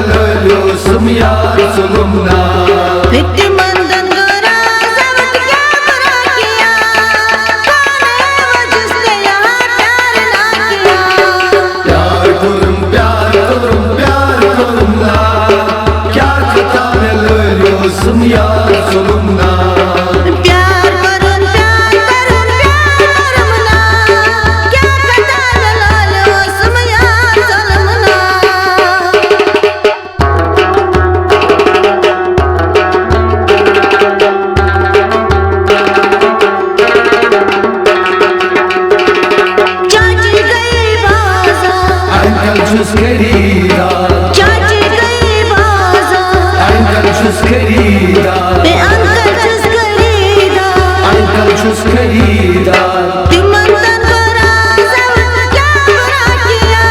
melolio sumya sulumna सुमिया सुलुमना प्यार करुन करमना क्या कता लो सुमिया सुलुमना चाची गई बाजार अंकल चुस खरीदा चाची गई बाजार अंकल चुस खरीदा अंकल चुस खरीदा अंकल चुस खरीदा तिमंदन करा सब क्या बुरा किया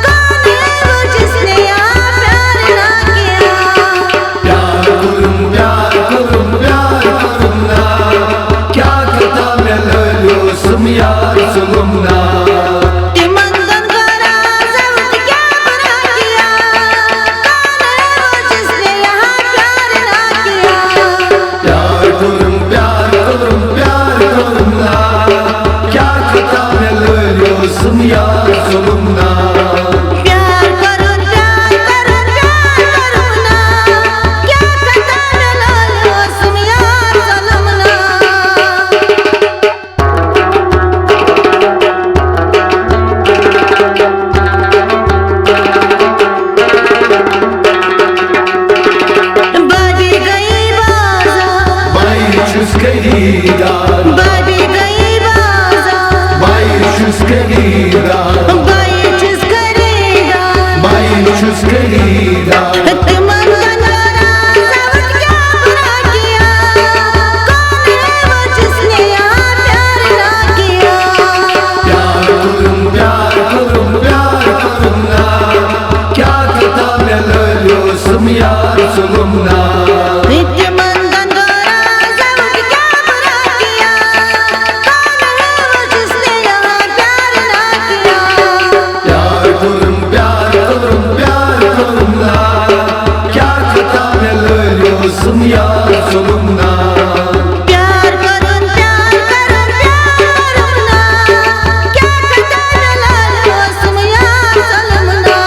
कौन है वो जिसने यहाँ प्यार ना किया प्यार करूं ना क्या कता melolio sumya sulumna तिमंदन करा सब क्या बुरा किया कौन है वो जिसने यहाँ प्यार ना किया प्यार करूं ना क्या कता melolio sumya sulumna प्यार करुन ना क्या कता लो सुमिया सुलुमना बाबी गई बाजार Bay chus खरीदा बाबी गई बाजार Bay chus खरीदा बाई चुस खरीदा Bay chus खरीदा तिमंदन करा सब क्या बुरा किया कौन है वो जिसने यहाँ प्यार ना किया प्यार करूं ना क्या कता melolio sumya sulumna तिमंदन करा सब क्या बुरा किया कौन है वो जिसने यहाँ प्यार ना किया प्यार करूं ना क्या कता melolio sumya sulumna प्यार करुन ना क्या कता लो सुमिया सुलुमना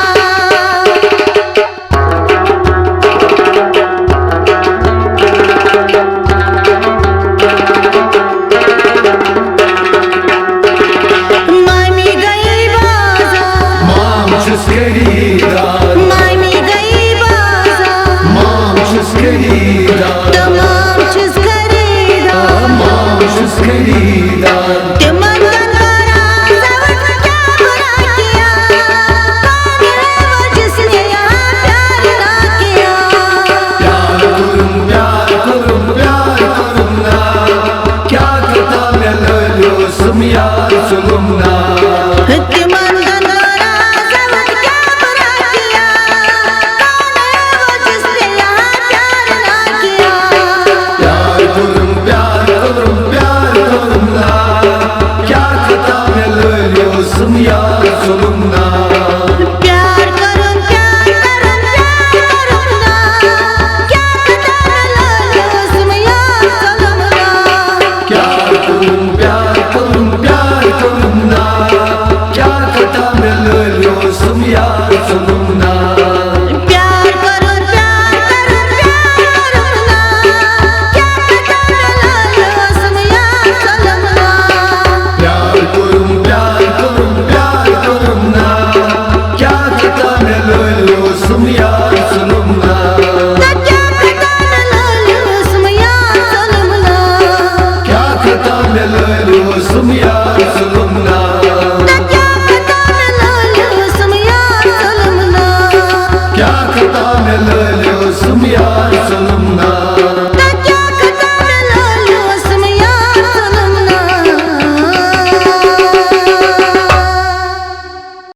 मामी गई बाजार Mom chus खरीदा मामी गई बाजार Mom chus खरीदा तमाम चुस खरीदा Mom chus खरीदा तिमंदन करा सब क्या बुरा किया कौन है वो जिसने यहाँ प्यार ना किया प्यार करूं ना क्या कता melolio sumya sulumna तिमंदन करा सब क्या बुरा किया कौन है वो जिसने यहाँ प्यार ना किया प्यार करूं ना क्या कता melolio sumya sulumna प्यार करुन ना क्या कता लो सुमिया सुलुमना प्यार करूं ना क्या कता melolio sumya sulumna प्यार करुन ना क्या कता लो सुमिया सुलुमना प्यार करूं ना क्या कता melolio sumya sulumna क्या कता लो सुमिया सुलुमना क्या कता melolio sumya sulumna क्या कता लो सुमिया सुलुमना क्या कता melolio